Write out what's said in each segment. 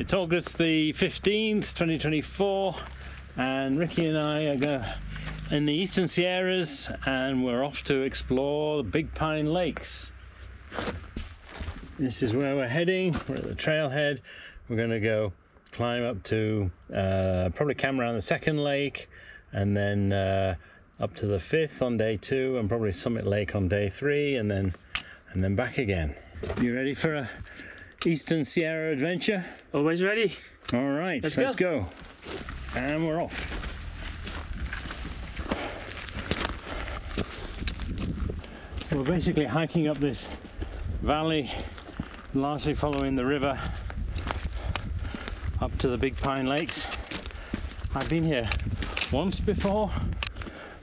It's August the 15th, 2024, and Ricky and I are in the Eastern Sierras, and we're off to explore the Big Pine Lakes. This is where we're heading. We're at the Trailhead. We're going to go climb up to probably camp around the second lake, and then up to the fifth on day 2, and probably Summit Lake on day 3, and then back again. You ready for a Eastern Sierra adventure? Always ready. All right, let's go. And we're off. We're basically hiking up this valley, largely following the river up to the Big Pine Lakes. I've been here once before.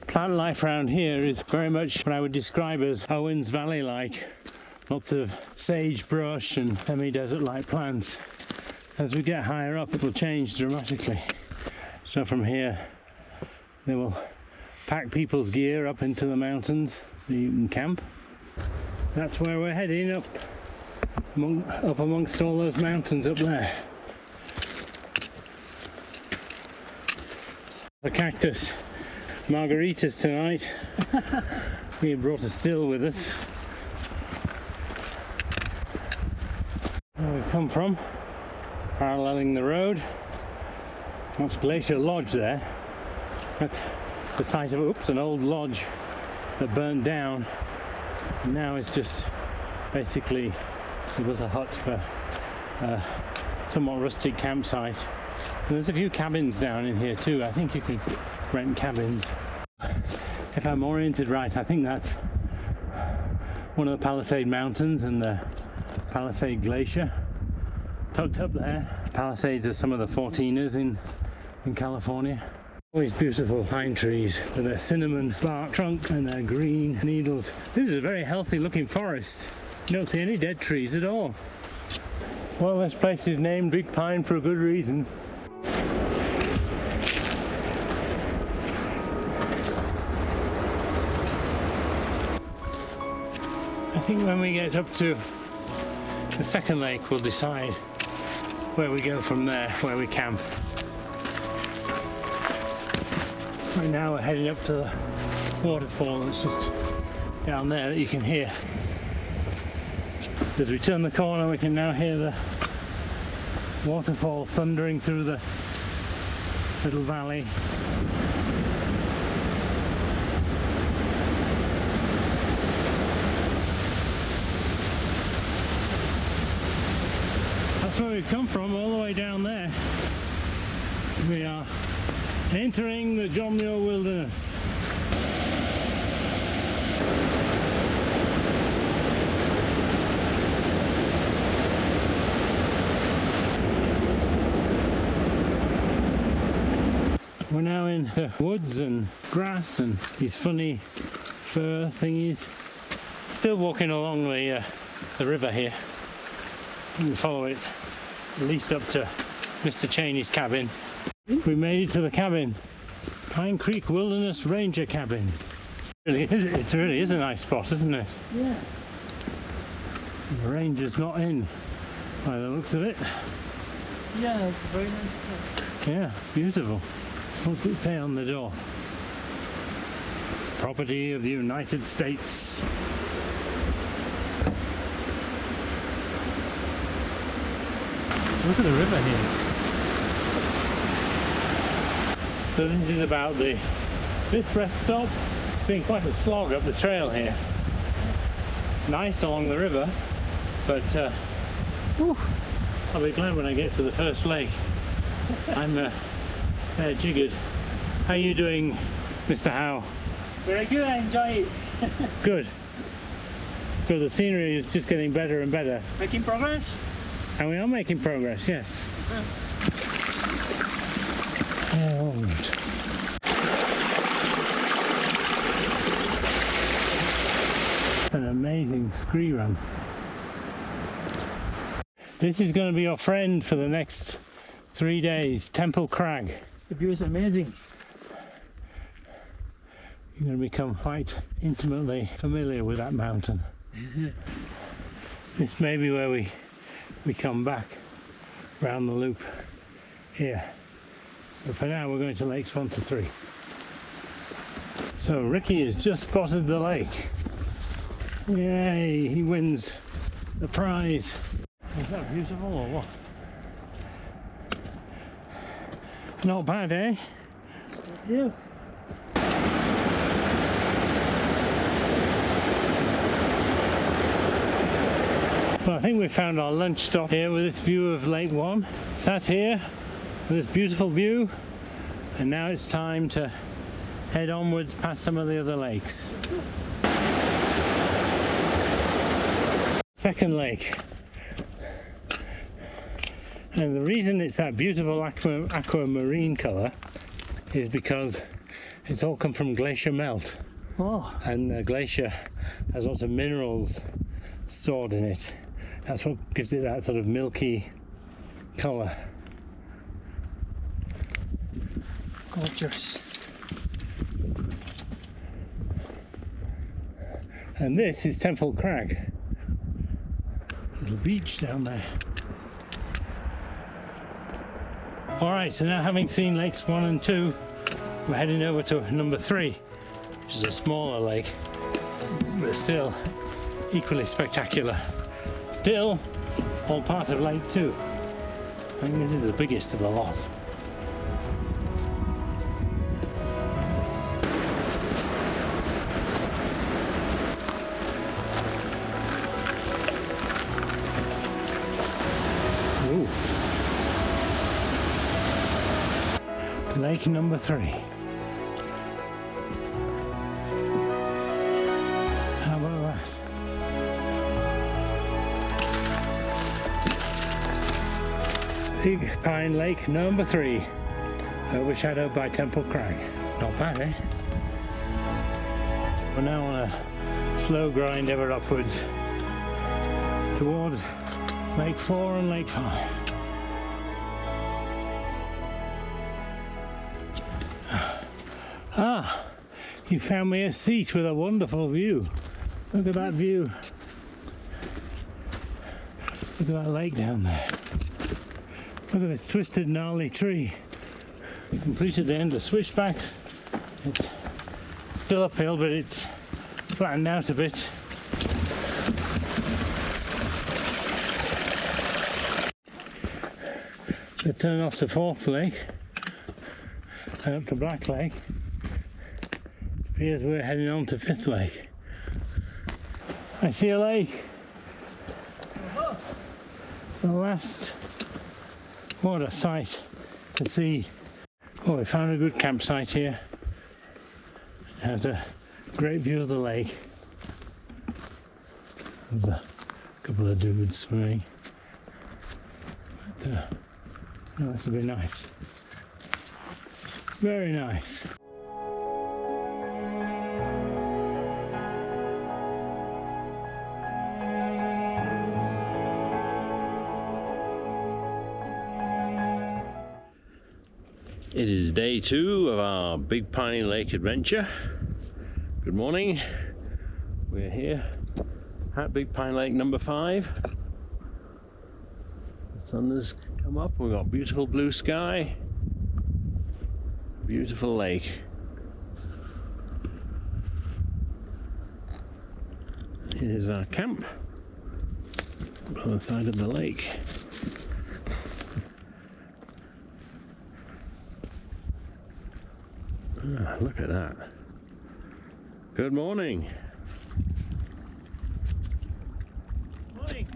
Plant life around here is very much what I would describe as Owens Valley-like. Lots of sagebrush and semi-desert-like plants. As we get higher up, it will change dramatically. So from here, they will pack people's gear up into the mountains so you can camp. That's where we're heading, up amongst all those mountains up there. The cactus margaritas tonight. We brought a still with us. Where we've come from, paralleling the road. That's Glacier Lodge there. That's the site of an old lodge that burnt down. And now it's just basically it was a hut for a somewhat rustic campsite. And there's a few cabins down in here too. I think you can rent cabins. If I'm oriented right, I think that's one of the Palisade Mountains and the Palisade Glacier tucked up there. Palisades are some of the 14ers in California. Always beautiful pine trees with their cinnamon bark trunks and their green needles. This is a very healthy looking forest. You don't see any dead trees at all. Well, this place is named Big Pine for a good reason. I think when we get up to the second lake, we'll decide where we go from there, where we camp. Right now we're heading up to the waterfall that's just down there that you can hear. As we turn the corner, we can now hear the waterfall thundering through the little valley. That's where we've come from, all the way down there. We are entering the John Muir Wilderness. We're now in the woods and grass and these funny fur thingies. Still walking along the river here. You can follow it at least up to Mr. Cheney's cabin. We made it to the cabin. Pine Creek Wilderness Ranger Cabin. It really is a nice spot, isn't it? Yeah. The ranger's not in by the looks of it. Yeah, it's a very nice spot. Yeah, beautiful. What's it say on the door? Property of the United States. Look at the river here. So this is about the 5th rest stop. It's been quite a slog up the trail here. Nice along the river, but I'll be glad when I get to the first lake. I'm jiggered. How are you doing, Mr. Howe? Very good, I enjoy it. Good. Good, the scenery is just getting better and better. Making progress? And we are making progress, yes. Right. An amazing scree run. This is going to be your friend for the next 3 days, Temple Crag. The view is amazing. You're going to become quite intimately familiar with that mountain. This may be where we come back round the loop here. But for now we're going to lakes 1 to 3. So Ricky has just spotted the lake. Yay, he wins the prize. Is that beautiful or what? Not bad, eh? Yeah. Well, I think we found our lunch stop here with this view of Lake 1. Sat here with this beautiful view, and now it's time to head onwards past some of the other lakes. Second lake. And the reason it's that beautiful aquamarine colour is because it's all come from glacier melt. Oh. And the glacier has lots of minerals stored in it. That's what gives it that sort of milky colour. Gorgeous. And this is Temple Crag. Little beach down there. Alright, so now having seen lakes 1 and 2, we're heading over to number 3, which is a smaller lake, but still equally spectacular. Still all part of Lake 2. I think this is the biggest of the lot. Ooh. Lake number 3. How about that? Big Pine Lake number 3, overshadowed by Temple Crag. Not bad, eh? We're now on a slow grind ever upwards towards Lake 4 and Lake 5. Ah, you found me a seat with a wonderful view. Look at that view. Look at that lake down there. Look at this twisted, gnarly tree. We completed the end of switchback. It's still uphill, but it's flattened out a bit. We turn off to 4th Lake and up to Black Lake. It appears we're heading on to 5th Lake. I see a lake. The last, what a sight to see. Oh, we found a good campsite here. It has a great view of the lake. There's a couple of dudes swimming. But, oh, this will be nice. Very nice. It is day 2 of our Big Piney Lake adventure. Good morning. We're here at Big Pine Lake number 5. The sun has come up. We've got beautiful blue sky. Beautiful lake. Here's our camp on the side of the lake. Ah, look at that. Good morning. Morning.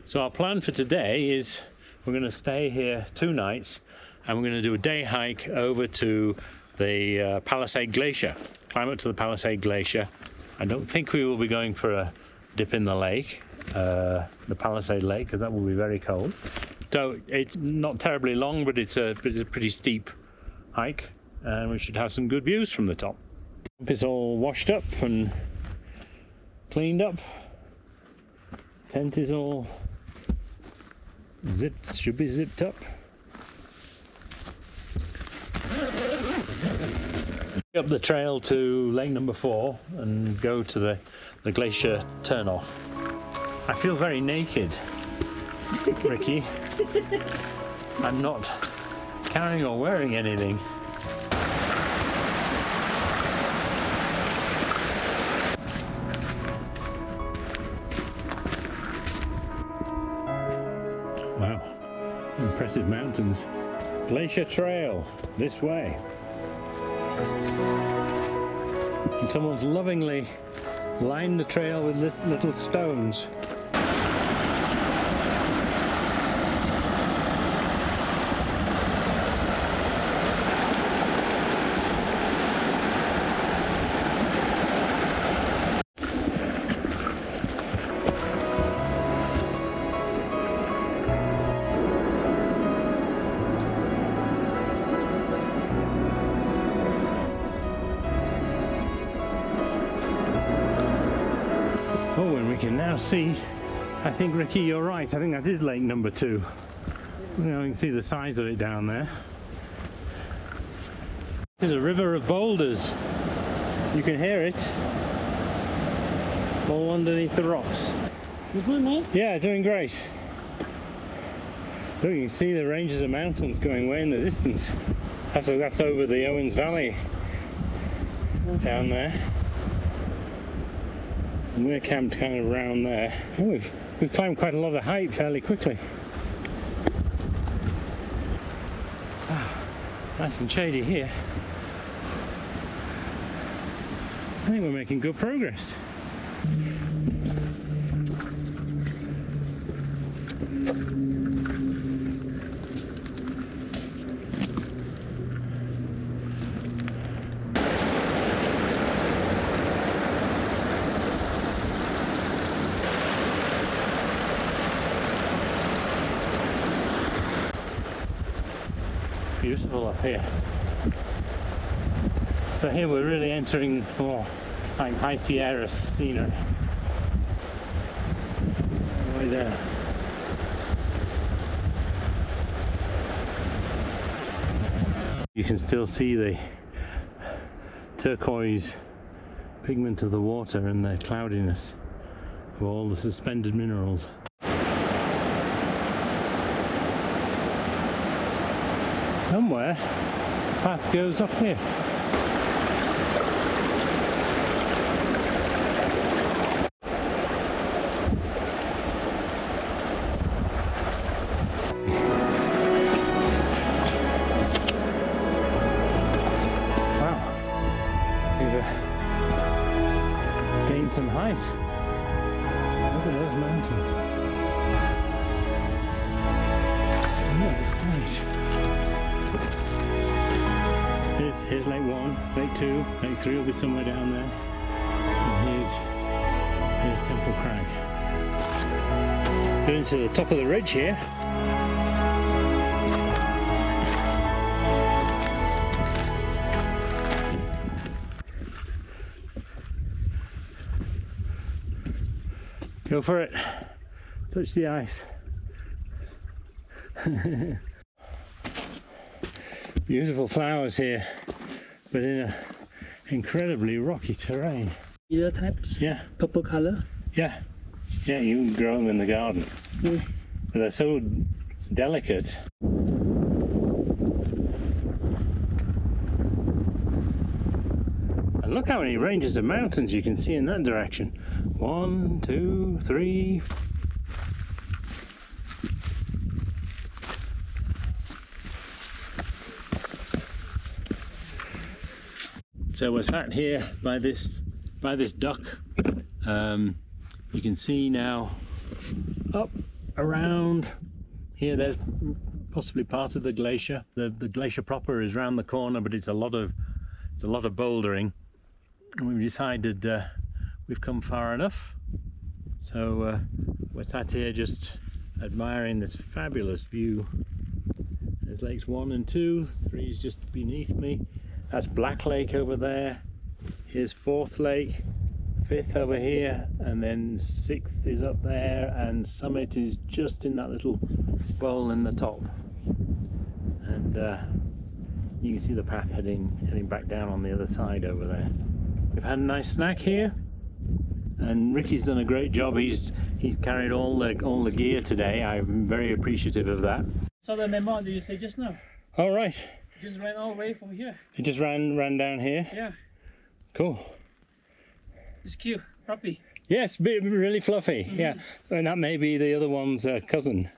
So our plan for today is we're going to stay here 2 nights and we're going to do a day hike over to the Palisade Glacier. Climb up to the Palisade Glacier. I don't think we will be going for a dip in the lake, the Palisade Lake, because that will be very cold. So it's not terribly long, but it's a pretty steep hike, and we should have some good views from the top. It's all washed up and cleaned up. Tent is all zipped, should be zipped up. Up the trail to lake number 4 and go to the the glacier turnoff. I feel very naked, Ricky. I'm not carrying or wearing anything. Wow, impressive mountains. Glacier Trail, this way. And someone's lovingly lined the trail with little stones. Oh, and we can now see, I think, Ricky, you're right, I think that is lake number 2. You can see the size of it down there. There's a river of boulders. You can hear it all underneath the rocks. You good, mate? Yeah, doing great. Look, you can see the ranges of mountains going way in the distance. That's over the Owens Valley down there. And we're camped kind of around there. Oh, we've climbed quite a lot of height fairly quickly. Ah, nice and shady here. I think we're making good progress. Beautiful up here. So here we're really entering more like High Sierra scenery. Way there. You can still see the turquoise pigment of the water and the cloudiness of all the suspended minerals. Somewhere the path goes up here. Wow, we've gained some height. Look at those mountains. Nice, nice. Here's lake 1, lake 2, lake 3 will be somewhere down there. And here's Temple Crag. Going to the top of the ridge here. Go for it. Touch the ice. Beautiful flowers here, but in an incredibly rocky terrain. Either types? Yeah. Purple color? Yeah. Yeah, you can grow them in the garden. But they're so delicate. And look how many ranges of mountains you can see in that direction. 1, 2, 3. So we're sat here by this duck. You can see now up around here. There's possibly part of the glacier. The glacier proper is round the corner, but it's a lot of bouldering. And we've decided we've come far enough. So we're sat here just admiring this fabulous view. There's lakes 1 and 2. 3 is just beneath me. That's Black Lake over there. Here's 4th Lake, 5th over here, and then 6th is up there, and Summit is just in that little bowl in the top. And you can see the path heading back down on the other side over there. We've had a nice snack here. And Ricky's done a great job. He's carried all the gear today. I'm very appreciative of that. So the memo that you say just now, All right. just ran all the way from here. It just ran down here. Yeah, Cool. it's cute, puppy. Yes, really fluffy. Yeah, and that may be the other one's cousin.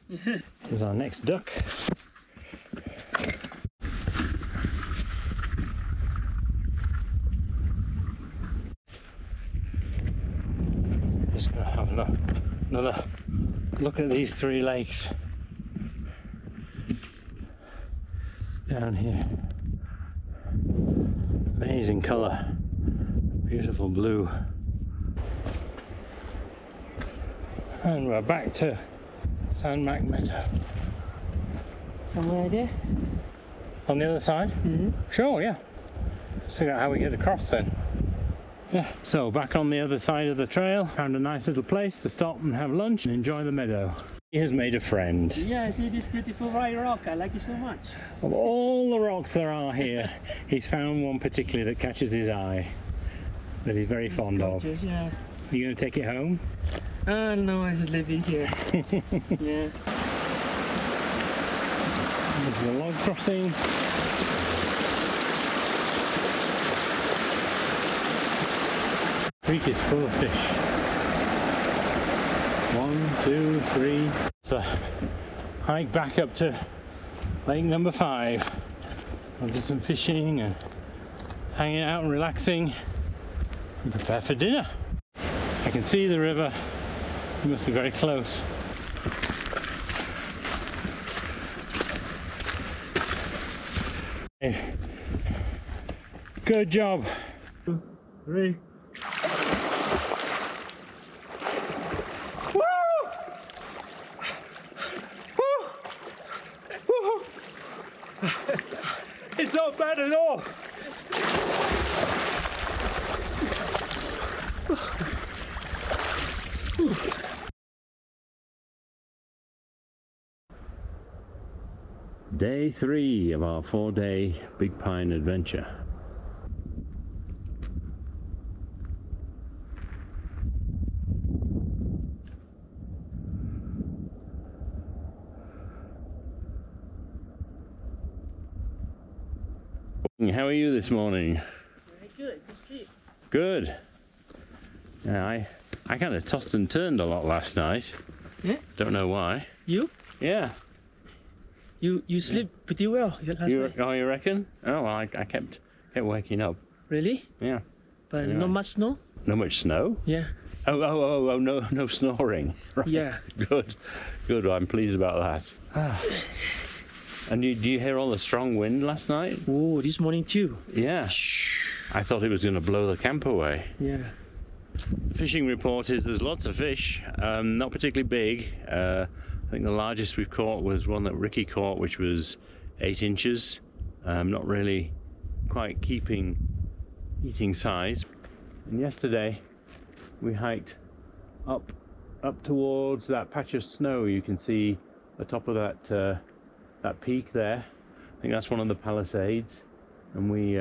Here's our next duck. Just gonna have another look at these three lakes down here. Amazing colour, beautiful blue. And we're back to San Mac Meadow. Somewhere there? On the other side? Sure, yeah. Let's figure out how we get across then. Yeah, so back on the other side of the trail, found a nice little place to stop and have lunch and enjoy the meadow. He has made a friend. Yeah, I see this beautiful white rock. I like it so much. Of all the rocks there are here, he's found one particularly that catches his eye, that he's very fond of. Gorgeous, yeah. Are you going to take it home? No, I just leave it here. Yeah. There's the log crossing. Creek is full of fish. 1, 2, 3. So hike back up to lake number 5. We'll do some fishing and hanging out and relaxing and prepare for dinner. I can see the river. It must be very close. Hey. Good job. 2, 3. Woo! Woo! Woo! It's not bad at all. Day 3 of our 4-day Big Pine adventure. How are you this morning? Very good. Good sleep. Good. Yeah, I kind of tossed and turned a lot last night. Yeah? Don't know why. You? Yeah. You sleep pretty well last night. Oh, you reckon? Oh, well, I kept waking up. Really? Yeah. But Anyway. not much snow? Not much snow? Yeah. Oh, no snoring. Right. Yeah. Good. Well, I'm pleased about that. And do you hear all the strong wind last night? Oh, this morning too. Yeah. I thought it was going to blow the camp away. Yeah. Fishing report is there's lots of fish, not particularly big. I think the largest we've caught was one that Ricky caught, which was 8 inches. Not really quite eating size. And yesterday we hiked up towards that patch of snow. You can see the top of that peak there. I think that's one of the Palisades, and we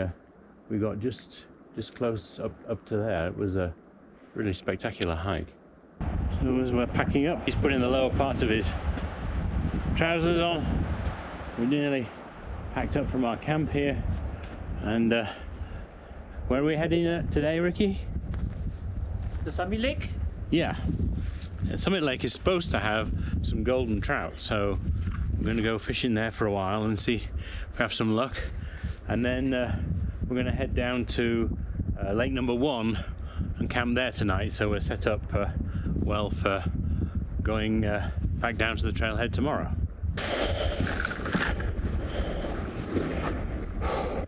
got just close up to there. It was a really spectacular hike. So as we're packing up, he's putting the lower part of his trousers on. We're nearly packed up from our camp here, and where are we heading today, Ricky? The Summit Lake? Yeah. Summit Lake is supposed to have some golden trout, so we're going to go fishing there for a while and see if we have some luck, and then we're going to head down to lake number 1 and camp there tonight, so we're set up well for going back down to the trailhead tomorrow.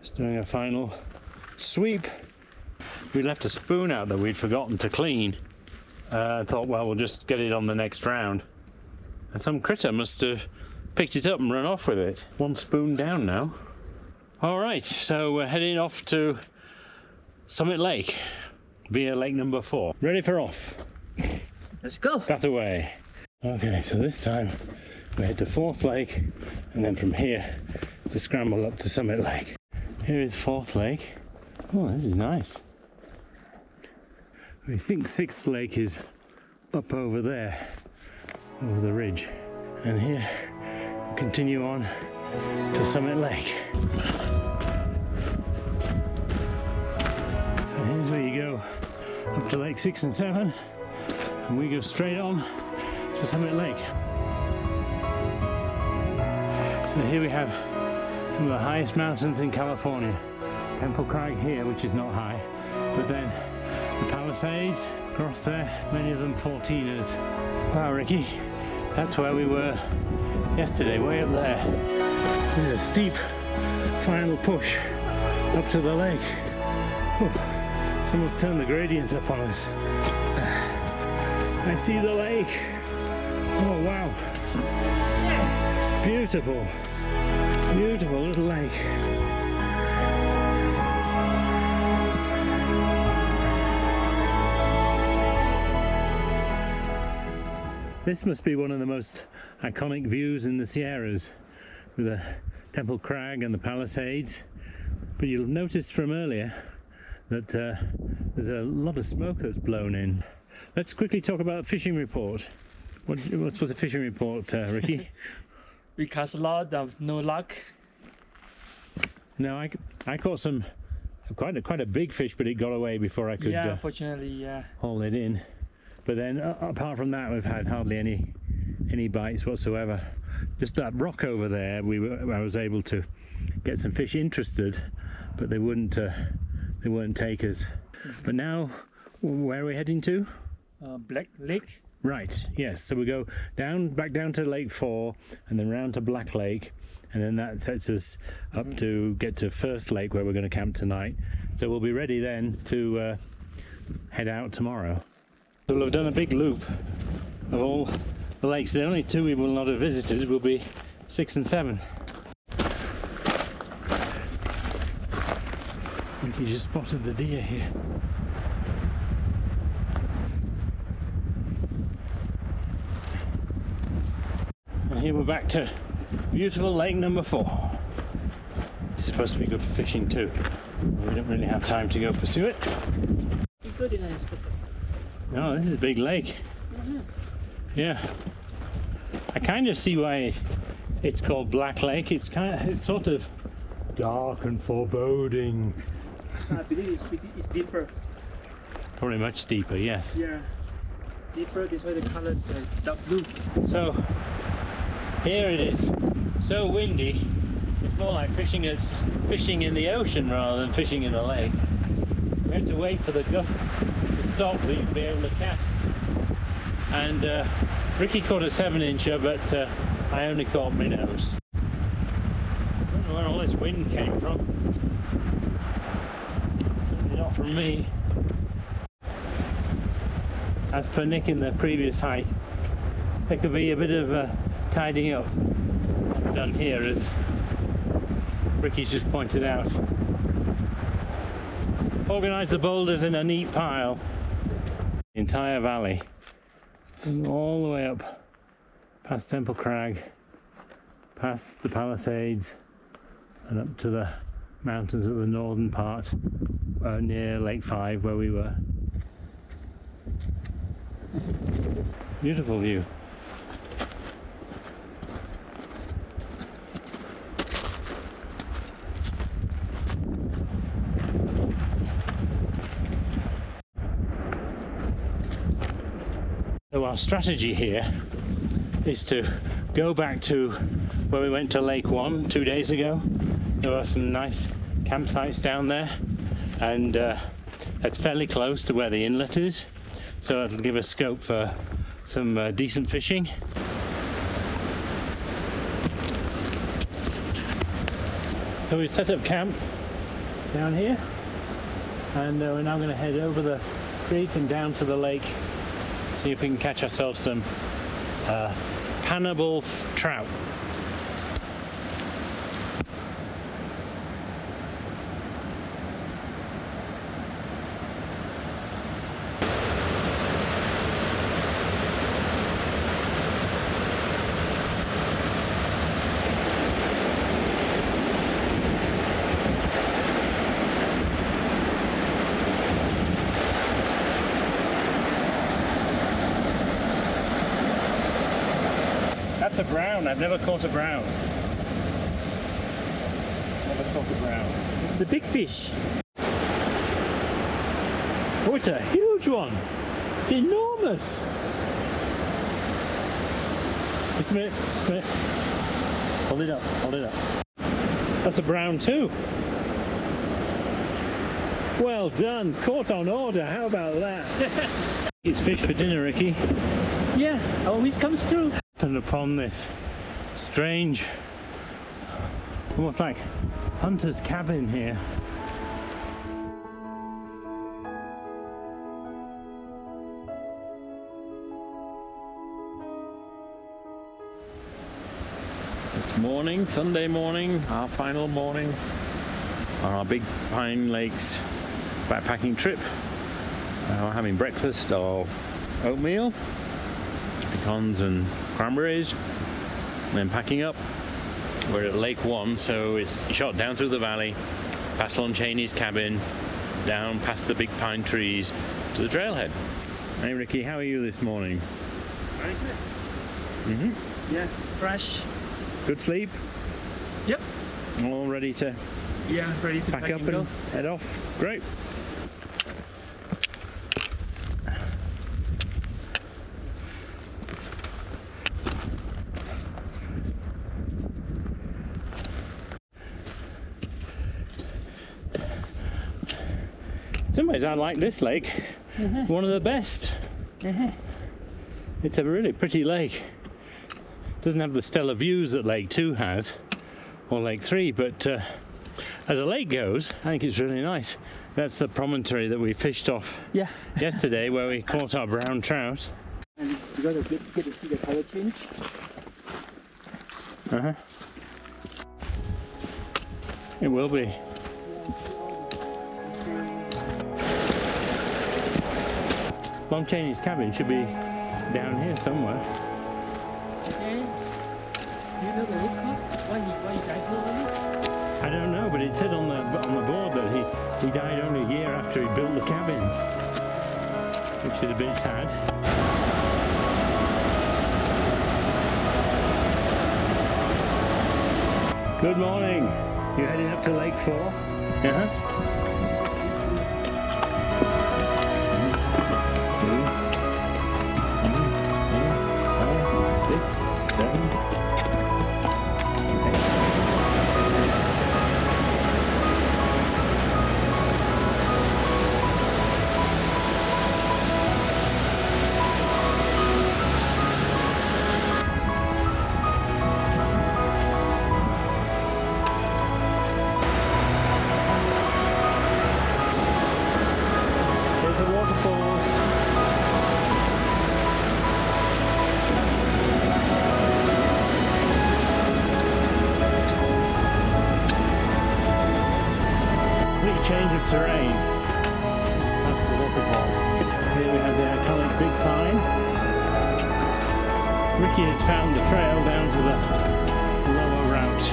Just doing a final sweep. We left a spoon out that we'd forgotten to clean. I thought, well, we'll just get it on the next round. And some critter must have picked it up and run off with it. 1 spoon down now. All right, so we're heading off to Summit Lake via lake number 4. Ready for off. Let's go. That away. Okay, so this time we head to 4th Lake, and then from here to scramble up to Summit Lake. Here is 4th Lake. Oh, this is nice. We think Sixth Lake is up over there, over the ridge. And here we continue on to Summit Lake. So here's where you go up to Lake 6 and 7, and we go straight on to Summit Lake. So here we have some of the highest mountains in California. Temple Crag here, which is not high, but then the Palisades across there, many of them 14ers. Wow, Ricky, that's where we were yesterday, way up there. This is a steep final push up to the lake. Whew. Someone's turned the gradient up on us. I see the lake. Oh wow. Yes. Beautiful. Beautiful little lake. This must be one of the most iconic views in the Sierras, with the Temple Crag and the Palisades. But you'll have noticed from earlier that there's a lot of smoke that's blown in. Let's quickly talk about fishing report. What was the fishing report, Ricky? We cast a lot of no luck. No, I caught some quite a big fish, but it got away before I could Unfortunately, yeah. haul it in. But then apart from that, we've had hardly any bites whatsoever. Just that rock over there, I was able to get some fish interested, but they wouldn't take us. But now, where are we heading to? Black Lake. Right, yes. So we go back down to Lake 4 and then round to Black Lake, and then that sets us up to get to First Lake, where we're going to camp tonight. So we'll be ready then to head out tomorrow. So we'll have done a big loop of all the lakes. The only two we will not have visited will be 6 and 7. I think you just spotted the deer here. And here we're back to beautiful lake number 4. It's supposed to be good for fishing too. We don't really have time to go pursue it. No, this is a big lake. Yeah. I kind of see why it's called Black Lake. It's sort of dark and foreboding. I believe it's deeper. Probably much deeper, yes. Yeah. Deeper, this way the color dark blue. So here it is. So windy. It's more like fishing in the ocean rather than fishing in a lake. We have to wait for the gusts to stop so you can be able to cast. And Ricky caught a 7-incher, but I only caught minnows. I don't know where all this wind came from. Certainly not from me. As per Nick in the previous hike, there could be a bit of tidying up done here, as Ricky's just pointed out. Organise the boulders in a neat pile. The entire valley, all the way up past Temple Crag, past the Palisades, and up to the mountains at the northern part, near Lake 5 where we were. Beautiful view. So our strategy here is to go back to where we went to Lake 1 2 days ago. There are some nice campsites down there, and that's fairly close to where the inlet is, so it'll give us scope for some decent fishing. So we set up camp down here, and we're now going to head over the creek and down to the lake, see if we can catch ourselves some cannibal trout. That's a brown. I've never caught a brown. Never caught a brown. It's a big fish. Oh, it's a huge one. It's enormous. Just a minute. Hold it up. That's a brown too. Well done. Caught on order. How about that? It's fish for dinner, Ricky. Yeah, always comes through. And upon this strange, almost like hunter's cabin here. It's morning, Sunday morning, our final morning on our Big Pine Lakes backpacking trip. We're having breakfast of oatmeal, pecans and cranberries, and then packing up. We're at Lake 1, so it's shot down through the valley, past Lon Chaney's cabin, down past the big pine trees to the trailhead. Hey Ricky, how are you this morning? Very good. Yeah, fresh. Good sleep? Yep. All ready to Yeah, ready to pack up and go. head off? Great. In some ways I like this lake, one of the best. It's a really pretty lake. Doesn't have the stellar views that Lake 2 has, or Lake 3, but as a lake goes, I think it's really nice. That's the promontory that we fished off yesterday where we caught our brown trout. And you gotta get to see the color change. It will be. Lon Chaney's cabin should be down here somewhere. Okay. Do you know the root cause? Why you died so early? I don't know, but it said on the board that he died only a year after he built the cabin, which is a bit sad. Good morning. You heading up to Lake 4? Change of terrain. That's the waterfall. Here we have the iconic Big Pine. Ricky has found the trail down to the lower route.